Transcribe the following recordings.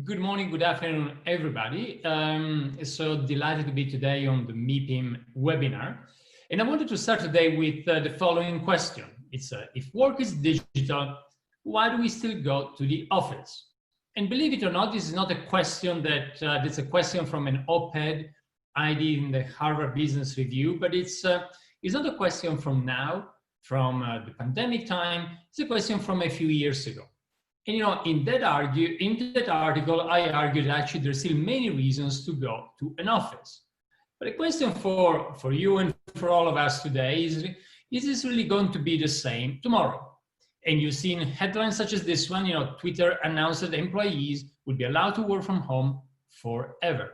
Good morning, good afternoon, everybody. So delighted to be today on the MIPIM webinar. And I wanted to start today with the following question. It's if work is digital, why do we still go to the office? And believe it or not, this is not a question it's a question from an op-ed I did in the Harvard Business Review, but it's not a question from now, from the pandemic time. It's a question from a few years ago. And in that article, I argued actually there's still many reasons to go to an office. But the question for you and for all of us today is this really going to be the same tomorrow? And you've seen headlines such as this one, Twitter announced that employees will be allowed to work from home forever.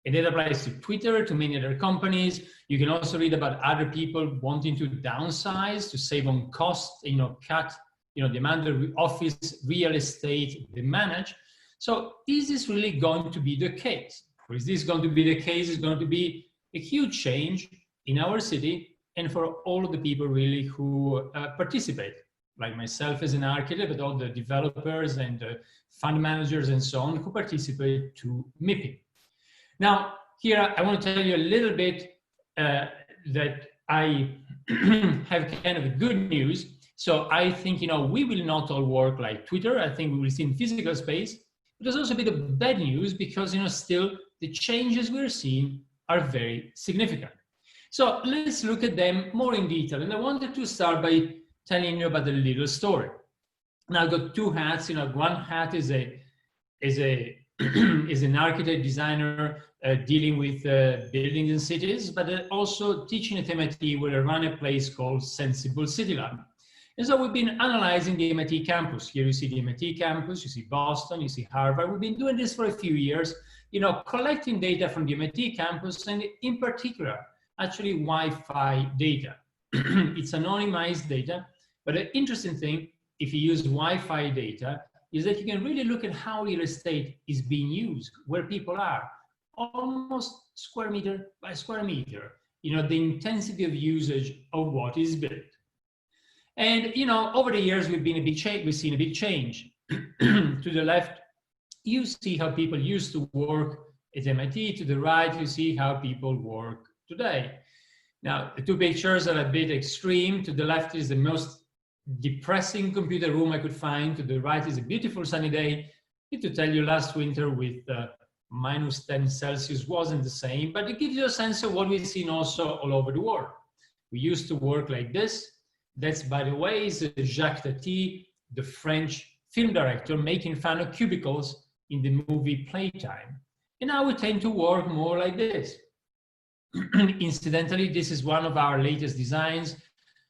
And that applies to Twitter, to many other companies. You can also read about other people wanting to downsize, to save on cost, cut the amount of office real estate they manage. So is this really going to be the case? Or is this going to be the case? It's going to be a huge change in our city and for all of the people really who participate, like myself as an architect, but all the developers and fund managers and so on who participate to MIPIM. Now, here I want to tell you a little bit that I have kind of good news. So I think, we will not all work like Twitter. I think we will see in physical space. But there's also a bit of bad news because, still the changes we're seeing are very significant. So let's look at them more in detail. And I wanted to start by telling you about a little story. Now I've got two hats. One hat is an architect, designer dealing with buildings and cities, but also teaching at MIT where I run a place called Senseable City Lab. And so we've been analyzing the MIT campus. Here you see the MIT campus, you see Boston, you see Harvard. We've been doing this for a few years, collecting data from the MIT campus and in particular, actually Wi-Fi data. It's anonymized data, but the interesting thing, if you use Wi-Fi data, is that you can really look at how real estate is being used, where people are, almost square meter by square meter, the intensity of usage of what is built. And, over the years, we've seen a big change. To the left, you see how people used to work at MIT. To the right, you see how people work today. Now, the two pictures are a bit extreme. To the left is the most depressing computer room I could find. To the right is a beautiful sunny day. I need to tell you, last winter with minus 10 Celsius wasn't the same, but it gives you a sense of what we've seen also all over the world. We used to work like this. That's, by the way, is Jacques Ratti, the French film director, making fun of cubicles in the movie Playtime. And now we tend to work more like this. Incidentally, this is one of our latest designs,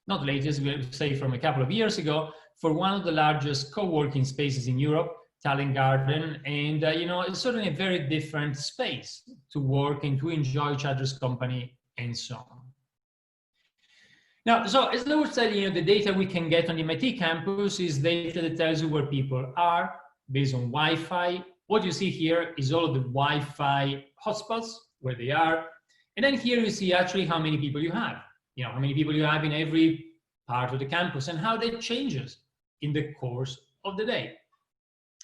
not latest, we'll say from a couple of years ago, for one of the largest co-working spaces in Europe, Talent Garden. And, it's certainly a very different space to work and to enjoy each other's company and so on. Now, so as I was telling you, the data we can get on the MIT campus is data that tells you where people are based on Wi-Fi. What you see here is all of the Wi-Fi hotspots, where they are. And then here you see actually how many people you have, how many people you have in every part of the campus and how that changes in the course of the day.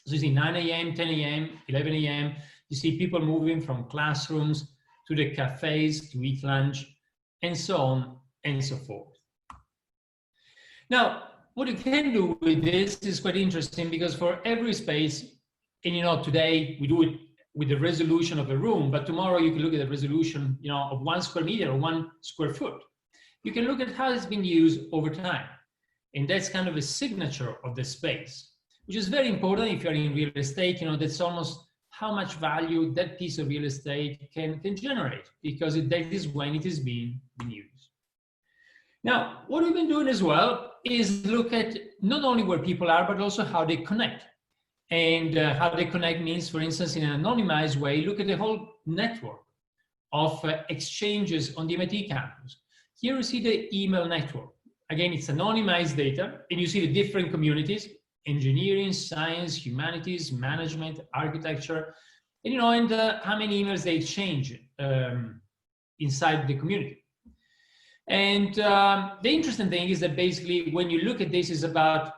So you see 9 a.m., 10 a.m., 11 a.m. You see people moving from classrooms to the cafes to eat lunch and so on and so forth. Now, what you can do with this is quite interesting because for every space, and today we do it with the resolution of a room, but tomorrow you can look at the resolution, of 1 square meter or 1 square foot. You can look at how it's been used over time. And that's kind of a signature of the space, which is very important if you're in real estate. That's almost how much value that piece of real estate can generate, because that is when it is being used. Now, what we've been doing as well is look at not only where people are, but also how they connect. And how they connect means, for instance, in an anonymized way, look at the whole network of exchanges on the MIT campus. Here you see the email network. Again, it's anonymized data, and you see the different communities: engineering, science, humanities, management, architecture, and how many emails they exchange inside the community. And the interesting thing is that basically when you look at this, is about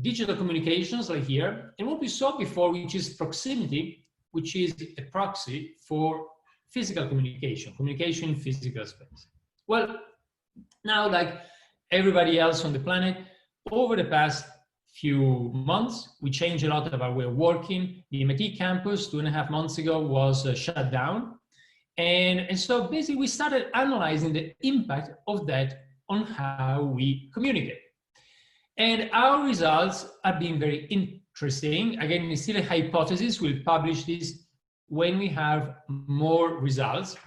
digital communications like here, and what we saw before, which is proximity, which is a proxy for physical communication, communication in physical space. Well, now, like everybody else on the planet, over the past few months, we changed a lot of our way of working. The MIT campus 2.5 months ago was shut down. And so basically we started analyzing the impact of that on how we communicate. And our results have been very interesting. Again, it's still a hypothesis. We'll publish this when we have more results.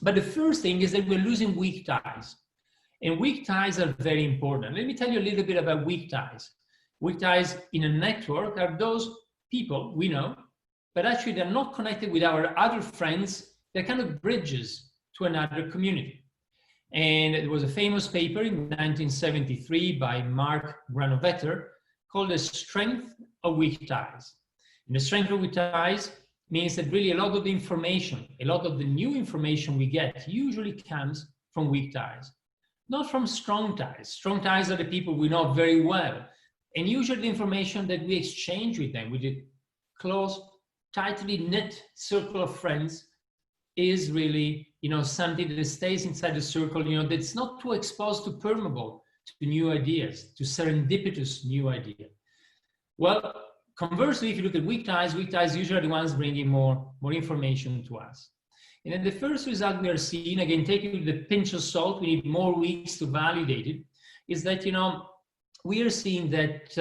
But the first thing is that we're losing weak ties. And weak ties are very important. Let me tell you a little bit about weak ties. Weak ties in a network are those people we know, but actually they're not connected with our other friends. They're kind of bridges to another community. And there was a famous paper in 1973 by Mark Granovetter called The Strength of Weak Ties. And the strength of weak ties means that really a lot of the information, a lot of the new information we get usually comes from weak ties, not from strong ties. Strong ties are the people we know very well. And usually the information that we exchange with them, with a close, tightly knit circle of friends, is really, something that stays inside the circle, that's not too exposed to permeable, to new ideas, to serendipitous new ideas. Well, conversely, if you look at weak ties usually are the ones bringing more information to us. And then the first result we are seeing, again, taking with a pinch of salt, we need more weeks to validate it, is that, we are seeing that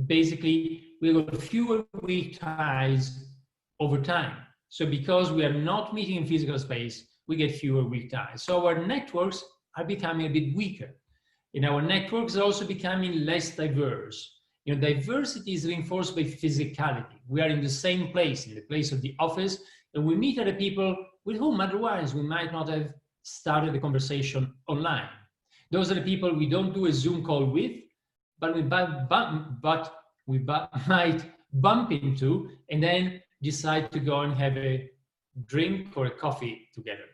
basically we have fewer weak ties over time. So because we are not meeting in physical space, we get fewer weak ties. So our networks are becoming a bit weaker. And our networks are also becoming less diverse. Diversity is reinforced by physicality. We are in the same place, in the place of the office, and we meet other people with whom otherwise we might not have started the conversation online. Those are the people we don't do a Zoom call with, but we might bump into and then decide to go and have a drink or a coffee together.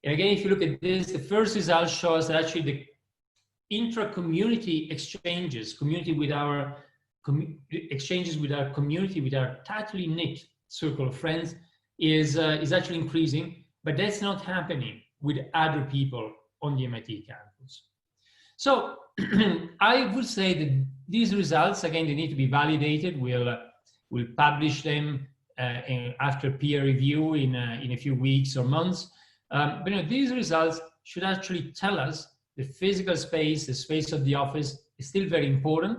And again, if you look at this, the first result shows that actually the intra-community exchanges, exchanges with our community, with our tightly knit circle of friends, is actually increasing, but that's not happening with other people on the MIT campus. So I would say that these results, again, they need to be validated. We'll publish them after peer review in a few weeks or months. But these results should actually tell us the physical space, the space of the office is still very important.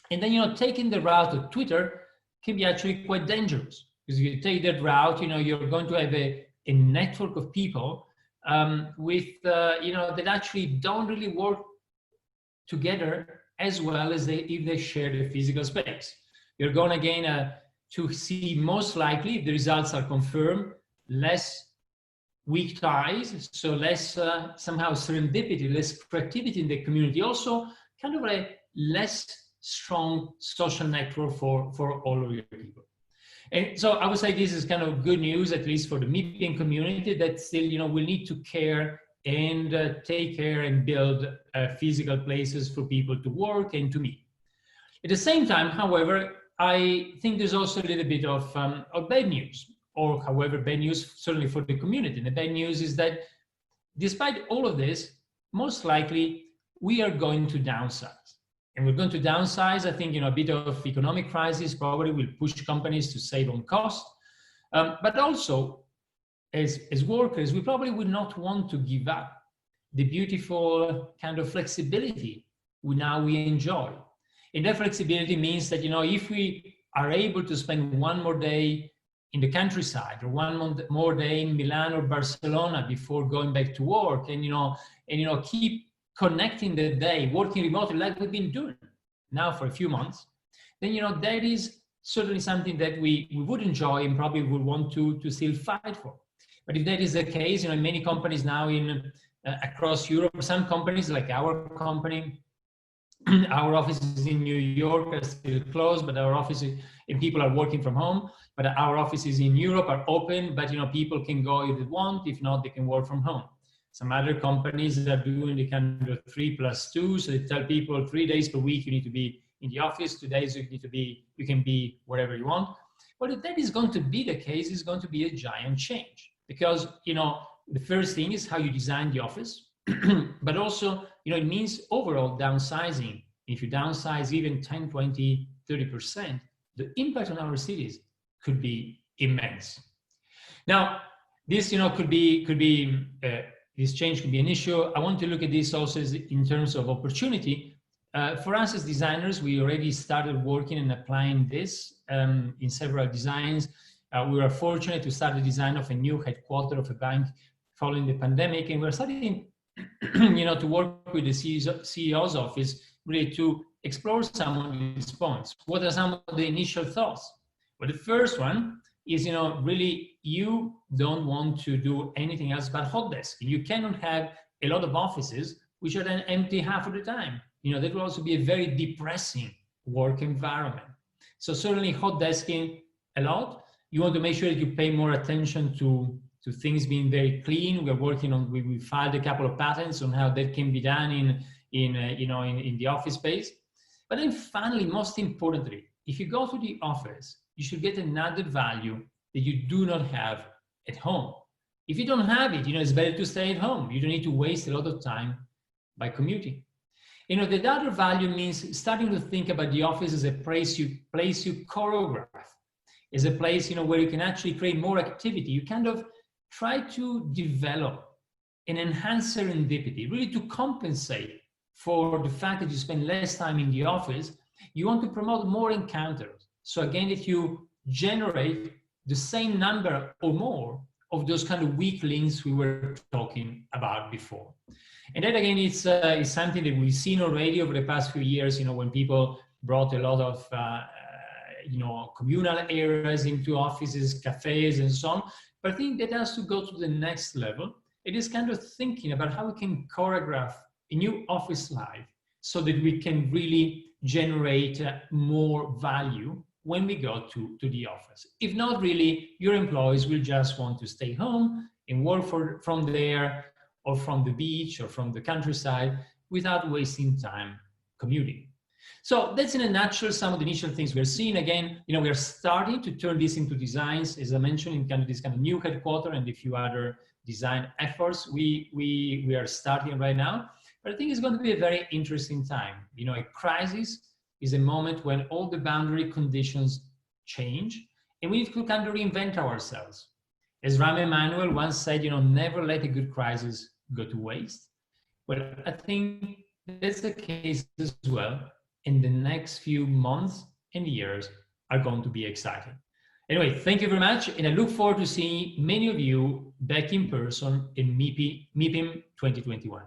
And then, taking the route of Twitter can be actually quite dangerous, because if you take that route, you're going to have a network of people that actually don't really work together as well as if they share the physical space. You're going again to see, most likely, if the results are confirmed, less weak ties, so less somehow serendipity, less creativity in the community, also kind of a less strong social network for all of your people. And so I would say this is kind of good news, at least for the MIPIM community, that still, we need to care and take care and build physical places for people to work and to meet. At the same time, however, I think there's also a little bit of bad news, or however, bad news certainly for the community. And the bad news is that despite all of this, most likely we are going to downsize. And we're going to downsize, I think, a bit of economic crisis probably will push companies to save on cost. But also, as workers, we probably would not want to give up the beautiful kind of flexibility we enjoy. And that flexibility means that, if we are able to spend one more day in the countryside or one more day in Milan or Barcelona before going back to work, and keep connecting the day, working remotely like we've been doing now for a few months, then that is certainly something that we would enjoy and probably would want to still fight for. But if that is the case, many companies now across Europe, some companies like our company, our offices in New York are still closed, but our offices and people are working from home. But our offices in Europe are open, but people can go if they want. If not, they can work from home. Some other companies are doing the kind of 3+2, so they tell people 3 days per week you need to be in the office. Today, you can be wherever you want. But if that is going to be the case, it's going to be a giant change, because, the first thing is how you design the office, but also, it means overall downsizing. If you downsize even 10, 20, 30%, the impact on our cities could be immense. Now, this, this change could be an issue. I want to look at this also in terms of opportunity. For us as designers, we already started working and applying this in several designs. We were fortunate to start the design of a new headquarters of a bank following the pandemic, and we're starting, to work with the CEO's office really to explore some of these points. What are some of the initial thoughts? Well, the first one is, really you don't want to do anything else but hot desk. You cannot have a lot of offices which are then empty half of the time. That will also be a very depressing work environment. So certainly hot desking a lot. You want to make sure that you pay more attention to things being very clean. We're working on, we filed a couple of patents on how that can be done in the office space. But then finally, most importantly, if you go to the office, you should get another value that you do not have at home. If you don't have it, it's better to stay at home. You don't need to waste a lot of time by commuting. The other value means starting to think about the office as a place you choreograph, as a place, where you can actually create more activity. You kind of try to develop and enhance serendipity, really to compensate for the fact that you spend less time in the office. You want to promote more encounters. So again, if you generate the same number or more of those kind of weak links we were talking about before. And that again, is something that we've seen already over the past few years, when people brought a lot of, communal areas into offices, cafes, and so on. But I think that has to go to the next level. It is kind of thinking about how we can choreograph a new office life so that we can really generate more value when we go to the office. If not, really, your employees will just want to stay home and work from there, or from the beach, or from the countryside, without wasting time commuting. So that's in a nutshell some of the initial things we're seeing. Again, we are starting to turn this into designs, as I mentioned, in kind of this kind of new headquarters and a few other design efforts we are starting right now. But I think it's going to be a very interesting time. A crisis is a moment when all the boundary conditions change, and we need to kind of reinvent ourselves. As Rahm Emanuel once said, never let a good crisis go to waste. Well, I think that's the case as well. In the next few months and years are going to be exciting. Anyway, thank you very much, and I look forward to seeing many of you back in person in MIPIM 2021.